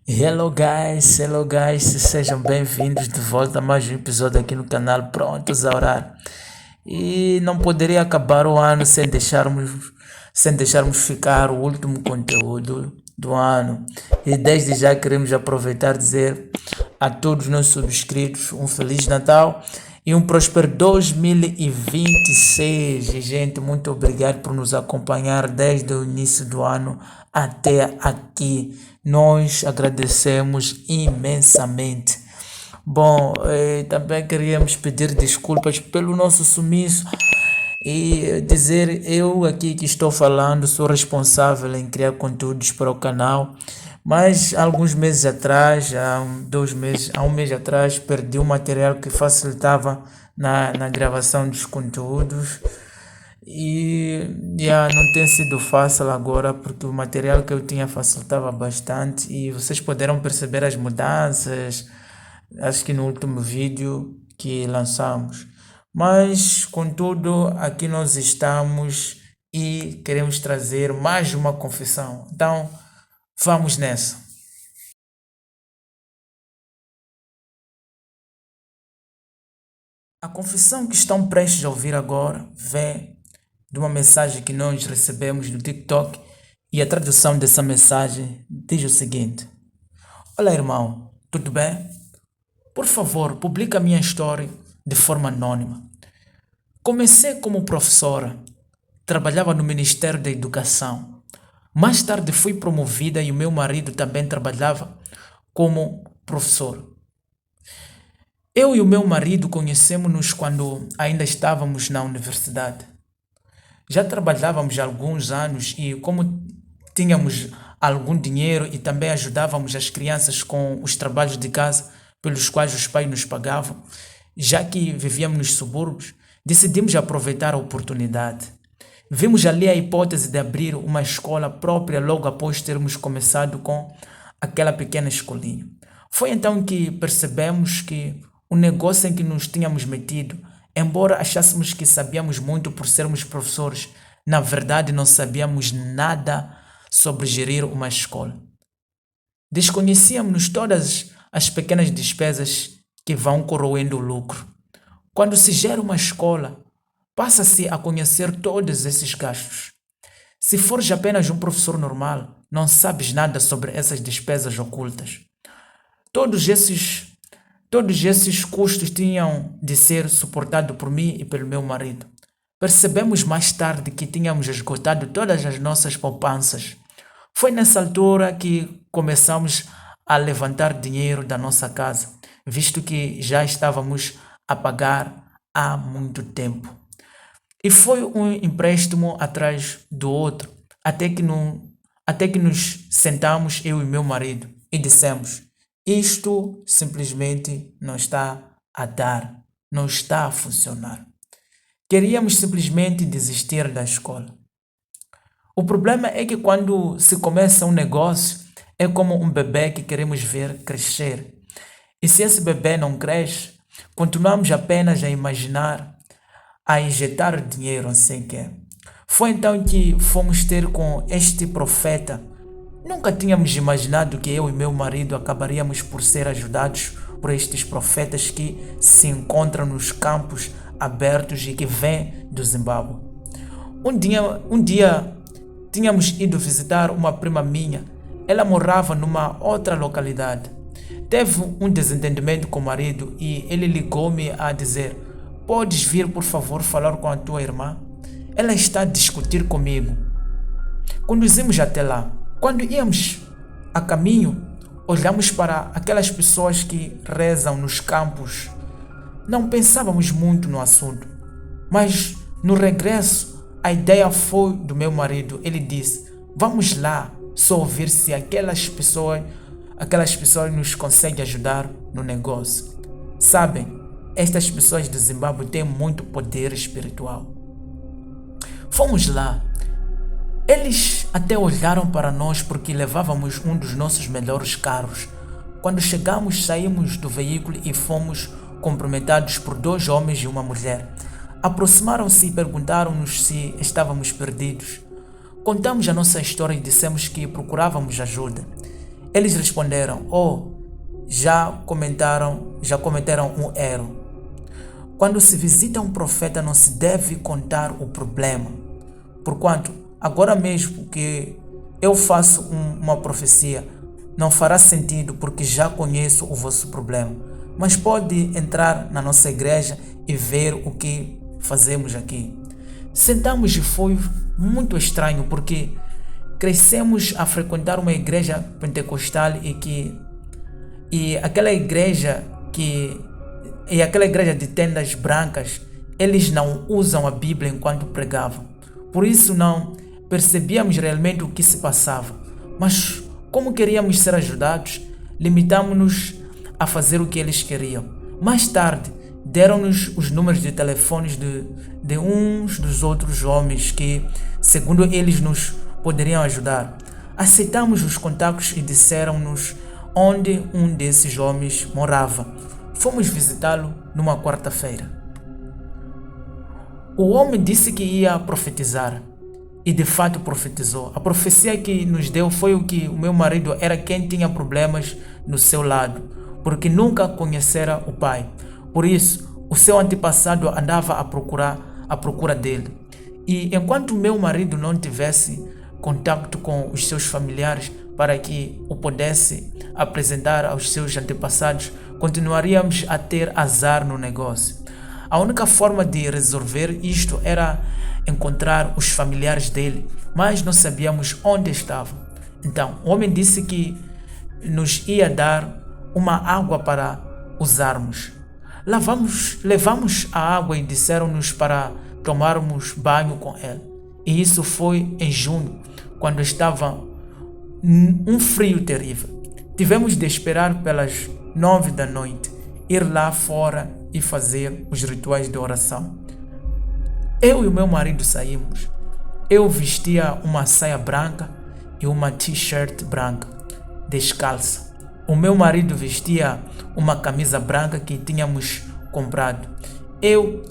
Hello guys, sejam bem-vindos de volta a mais um episódio aqui no canal Prontos a Orar. E não poderia acabar o ano sem deixarmos ficar o último conteúdo do ano. E desde já queremos aproveitar e dizer a todos os nossos subscritos um Feliz Natal e um próspero 2026. E, gente, muito obrigado por nos acompanhar desde o início do ano até aqui. Nós agradecemos imensamente. Bom, também queríamos pedir desculpas pelo nosso sumiço e dizer eu aqui que estou falando sou responsável em criar conteúdos para o canal, mas alguns meses atrás, há um mês atrás, perdi um material que facilitava na gravação dos conteúdos e não tem sido fácil agora porque o material que eu tinha facilitava bastante e vocês poderão perceber as mudanças, acho que no último vídeo que lançamos. Mas, contudo, aqui nós estamos e queremos trazer mais uma confissão. Então, vamos nessa. A confissão que estão prestes a ouvir agora vem de uma mensagem que nós recebemos no TikTok e a tradução dessa mensagem diz o seguinte: Olá, irmão, tudo bem? Por favor, publica a minha história de forma anônima. Comecei como professora, trabalhava no Ministério da Educação. Mais tarde fui promovida e o meu marido também trabalhava como professor. Eu e o meu marido conhecemos-nos quando ainda estávamos na universidade. Já trabalhávamos há alguns anos e, como tínhamos algum dinheiro e também ajudávamos as crianças com os trabalhos de casa pelos quais os pais nos pagavam, já que vivíamos nos subúrbios, decidimos aproveitar a oportunidade. Vimos ali a hipótese de abrir uma escola própria logo após termos começado com aquela pequena escolinha. Foi então que percebemos que o negócio em que nos tínhamos metido, embora achássemos que sabíamos muito por sermos professores, na verdade não sabíamos nada sobre gerir uma escola. Desconhecíamos todas as pequenas despesas que vão corroendo o lucro. Quando se gera uma escola, passa-se a conhecer todos esses gastos. Se fores apenas um professor normal, não sabes nada sobre essas despesas ocultas. Todos esses custos tinham de ser suportados por mim e pelo meu marido. Percebemos mais tarde que tínhamos esgotado todas as nossas poupanças. Foi nessa altura que começamos a levantar dinheiro da nossa casa, visto que já estávamos a pagar há muito tempo. E foi um empréstimo atrás do outro, até que nos sentamos, eu e meu marido, e dissemos: isto simplesmente não está a dar, não está a funcionar. Queríamos simplesmente desistir da escola. O problema é que quando se começa um negócio, é como um bebê que queremos ver crescer. E se esse bebê não cresce, continuamos apenas a imaginar, a injetar dinheiro assim que é. Foi então que fomos ter com este profeta. Nunca tínhamos imaginado que eu e meu marido acabaríamos por ser ajudados por estes profetas que se encontram nos campos abertos e que vêm do Zimbábue. Um dia tínhamos ido visitar uma prima minha. Ela morava numa outra localidade. Teve um desentendimento com o marido e ele ligou-me a dizer: podes vir, por favor, falar com a tua irmã? Ela está a discutir comigo. Conduzimos até lá. Quando íamos a caminho, olhamos para aquelas pessoas que rezam nos campos. Não pensávamos muito no assunto, mas no regresso a ideia foi do meu marido. Ele disse: vamos lá só ouvir se aquelas pessoas nos conseguem ajudar no negócio. Sabem, estas pessoas do Zimbábue têm muito poder espiritual. Fomos lá. Eles até olharam para nós porque levávamos um dos nossos melhores carros. Quando chegamos, saímos do veículo e fomos cumprimentados por 2 homens e uma mulher. Aproximaram-se e perguntaram-nos se estávamos perdidos. Contamos a nossa história e dissemos que procurávamos ajuda. Eles responderam: já cometeram um erro. Quando se visita um profeta, não se deve contar o problema. Porquanto, agora mesmo que eu faço uma profecia, não fará sentido porque já conheço o vosso problema. Mas pode entrar na nossa igreja e ver o que fazemos aqui. Sentamos e foi muito estranho porque crescemos a frequentar uma igreja pentecostal e aquela igreja de tendas brancas, eles não usam a Bíblia enquanto pregavam. Por isso não percebíamos realmente o que se passava. Mas como queríamos ser ajudados, limitamos-nos a fazer o que eles queriam. Mais tarde, deram-nos os números de telefones de uns dos outros homens que, segundo eles, nos poderiam ajudar. Aceitamos os contatos e disseram-nos onde um desses homens morava. Fomos visitá-lo numa quarta-feira. O homem disse que ia profetizar e de fato profetizou. A profecia que nos deu foi o que o meu marido era quem tinha problemas no seu lado, porque nunca conhecera o pai. Por isso, o seu antepassado andava à procura dele. E enquanto meu marido não tivesse contato com os seus familiares para que o pudesse apresentar aos seus antepassados, continuaríamos a ter azar no negócio. A única forma de resolver isto era encontrar os familiares dele, mas não sabíamos onde estavam. Então, o homem disse que nos ia dar uma água para usarmos. Levamos a água e disseram-nos para tomarmos banho com ela. E isso foi em junho, quando estava um frio terrível. Tivemos de esperar pelas 9 da noite, ir lá fora e fazer os rituais de oração. Eu e o meu marido saímos. Eu vestia uma saia branca e uma t-shirt branca, descalça. O meu marido vestia uma camisa branca que tínhamos comprado. Eu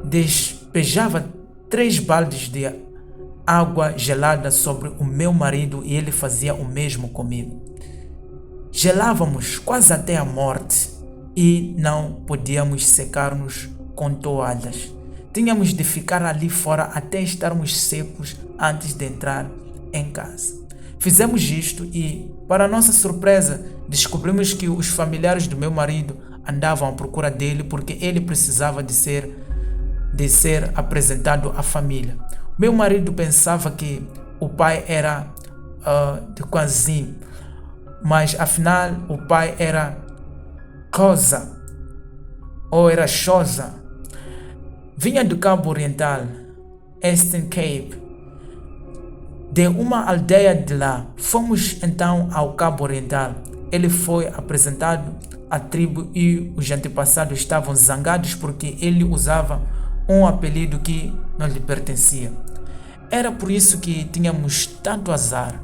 despejava 3 baldes de água gelada sobre o meu marido e ele fazia o mesmo comigo. Gelávamos quase até a morte e não podíamos secar-nos com toalhas. Tínhamos de ficar ali fora até estarmos secos antes de entrar em casa. Fizemos isto e, para nossa surpresa, descobrimos que os familiares do meu marido andavam à procura dele porque ele precisava de ser apresentado à família. Meu marido pensava que o pai era de Kwanzim, mas afinal o pai era Xhosa ou era Xhosa. Vinha do Cabo Oriental, Eastern Cape, de uma aldeia de lá. Fomos então ao Cabo Oriental. Ele foi apresentado à tribo e os antepassados estavam zangados porque ele usava um apelido que não lhe pertencia. Era por isso que tínhamos tanto azar.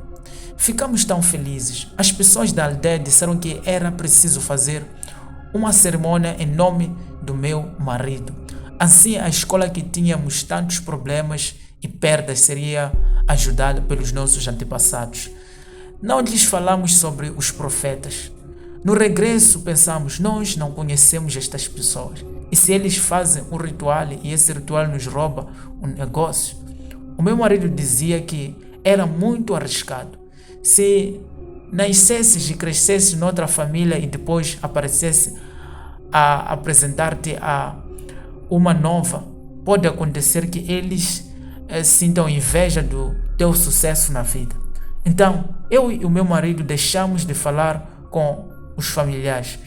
Ficamos tão felizes. As pessoas da aldeia disseram que era preciso fazer uma cerimônia em nome do meu marido. Assim, a escola que tínhamos tantos problemas e perdas seria ajudada pelos nossos antepassados. Não lhes falamos sobre os profetas. No regresso, pensamos, nós não conhecemos estas pessoas. E se eles fazem um ritual e esse ritual nos rouba um negócio? O meu marido dizia que era muito arriscado. Se nascesses e crescesses noutra família e depois aparecesse a apresentar-te a uma nova, pode acontecer que eles sintam inveja do teu sucesso na vida. Então, eu e o meu marido deixamos de falar com os familiares.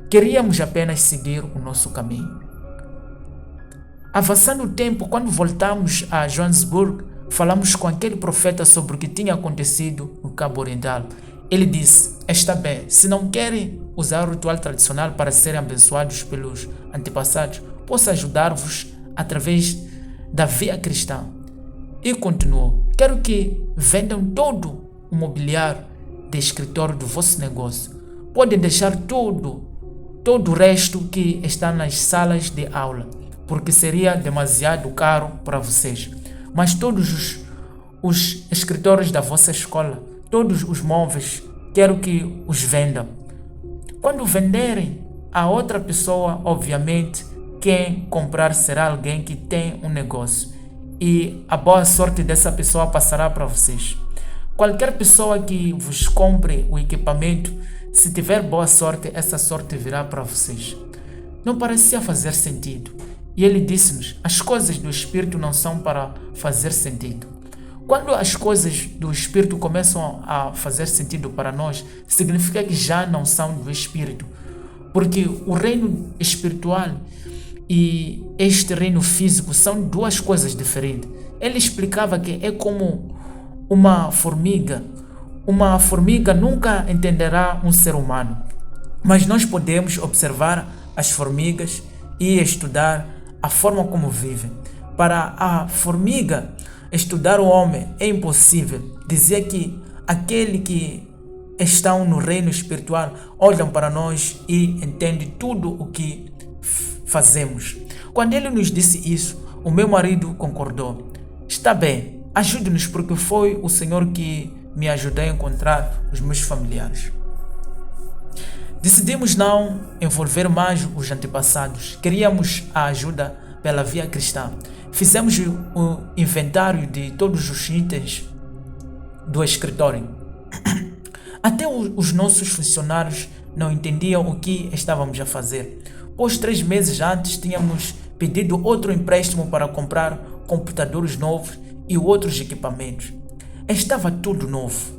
Queríamos apenas seguir o nosso caminho. Avançando o tempo, quando voltamos a Johannesburg, falamos com aquele profeta sobre o que tinha acontecido no Cabo Oriental. Ele disse, está bem, se não querem usar o ritual tradicional para serem abençoados pelos antepassados, posso ajudar-vos através da via cristã. E continuou, quero que vendam todo o mobiliário de escritório do vosso negócio. Podem deixar todo o resto que está nas salas de aula, porque seria demasiado caro para vocês. Mas todos os escritórios da vossa escola, todos os móveis quero que os vendam. Quando venderem, a outra pessoa, obviamente, quem comprar será alguém que tem um negócio. E a boa sorte dessa pessoa passará para vocês. Qualquer pessoa que vos compre o equipamento, se tiver boa sorte, essa sorte virá para vocês. Não parecia fazer sentido. E ele disse-nos, as coisas do Espírito não são para fazer sentido. Quando as coisas do Espírito começam a fazer sentido para nós, significa que já não são do Espírito. Porque o reino espiritual e este reino físico são duas coisas diferentes. Ele explicava que é como uma formiga. Uma formiga nunca entenderá um ser humano. Mas nós podemos observar as formigas e estudar a forma como vivem. Para a formiga, estudar o homem é impossível. Dizia que aquele que estão no reino espiritual olham para nós e entendem tudo o que fazemos. Quando ele nos disse isso, o meu marido concordou. Está bem, ajude-nos porque foi o Senhor que me ajudou a encontrar os meus familiares. Decidimos não envolver mais os antepassados. Queríamos a ajuda pela via cristã. Fizemos o inventário de todos os itens do escritório. Até os nossos funcionários não entendiam o que estávamos a fazer, pois 3 meses antes tínhamos pedido outro empréstimo para comprar computadores novos e outros equipamentos. Estava tudo novo.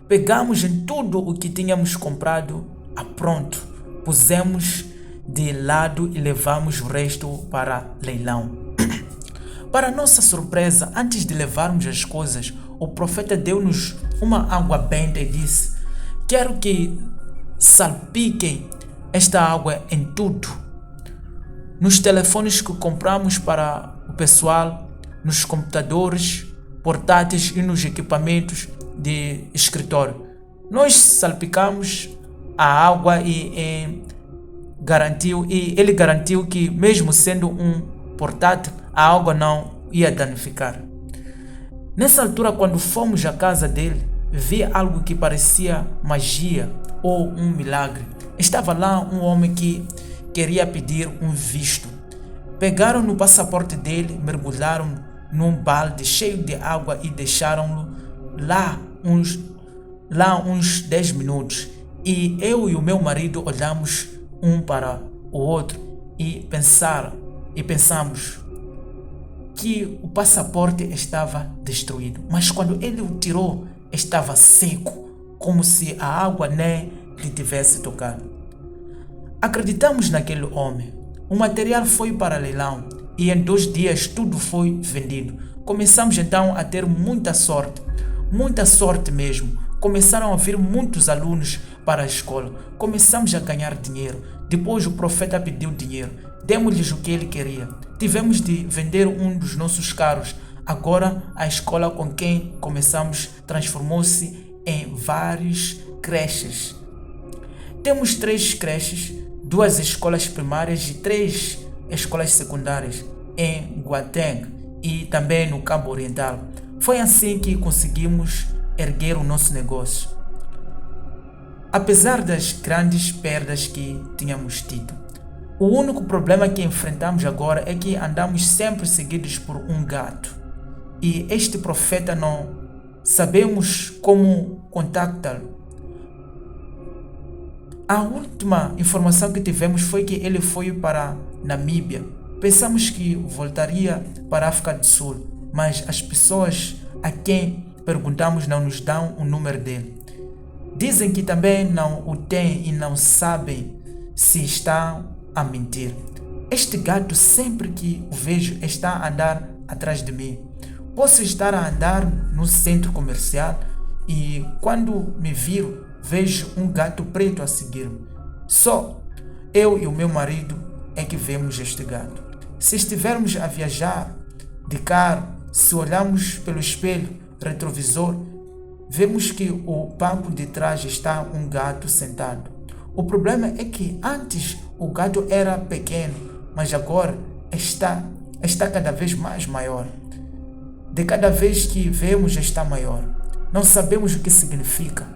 Pegamos em tudo o que tínhamos comprado a pronto, pusemos de lado e levamos o resto para leilão. Para nossa surpresa, antes de levarmos as coisas, o profeta deu-nos uma água benta e disse: quero que salpiquem esta água em tudo. Nos telefones que compramos para o pessoal, nos computadores portáteis e nos equipamentos de escritório. Nós salpicamos a água e ele garantiu que, mesmo sendo um portátil, a água não ia danificar. Nessa altura, quando fomos à casa dele, vi algo que parecia magia ou um milagre. Estava lá um homem que queria pedir um visto. Pegaram no passaporte dele, mergulharam num balde cheio de água e deixaram-no lá uns 10 minutos. E eu e o meu marido olhamos um para o outro e pensamos que o passaporte estava destruído. Mas quando ele o tirou, estava seco, como se a água nem lhe tivesse tocado. Acreditamos naquele homem. O material foi para leilão e em 2 dias tudo foi vendido. Começamos então a ter muita sorte mesmo. Começaram a vir muitos alunos para a escola. Começamos a ganhar dinheiro. Depois o profeta pediu dinheiro. Demos-lhes o que ele queria. Tivemos de vender um dos nossos carros. Agora a escola com quem começamos transformou-se em várias creches. Temos 3 creches, 2 escolas primárias e 3 escolas secundárias em Gauteng e também no Cabo Oriental. Foi assim que conseguimos erguer o nosso negócio, apesar das grandes perdas que tínhamos tido. O único problema que enfrentamos agora é que andamos sempre seguidos por um gato. E este profeta não sabemos como contactá-lo. A última informação que tivemos foi que ele foi para Namíbia. Pensamos que voltaria para a África do Sul, mas as pessoas a quem perguntamos não nos dão o número dele. Dizem que também não o têm e não sabem se estão a mentir. Este gato, sempre que o vejo, está a andar atrás de mim. Posso estar a andar no centro comercial e quando me viro, vejo um gato preto a seguir-me. Só eu e o meu marido é que vemos este gato. Se estivermos a viajar de carro, se olharmos pelo espelho retrovisor, vemos que o banco de trás está um gato sentado. O problema é que antes o gato era pequeno, mas agora está cada vez mais maior. De cada vez que vemos está maior. Não sabemos o que significa.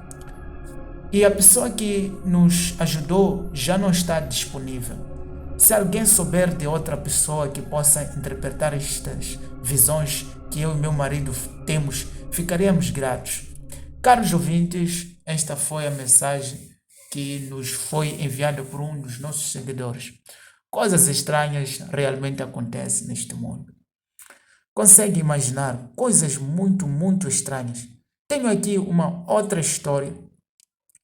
e a pessoa que nos ajudou já não está disponível. Se alguém souber de outra pessoa que possa interpretar estas visões que eu e meu marido temos, ficaríamos gratos. Caros ouvintes, esta foi a mensagem que nos foi enviada por um dos nossos seguidores. Coisas estranhas realmente acontecem neste mundo. Consegue imaginar coisas muito, muito estranhas? Tenho aqui uma outra história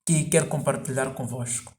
que quero compartilhar convosco.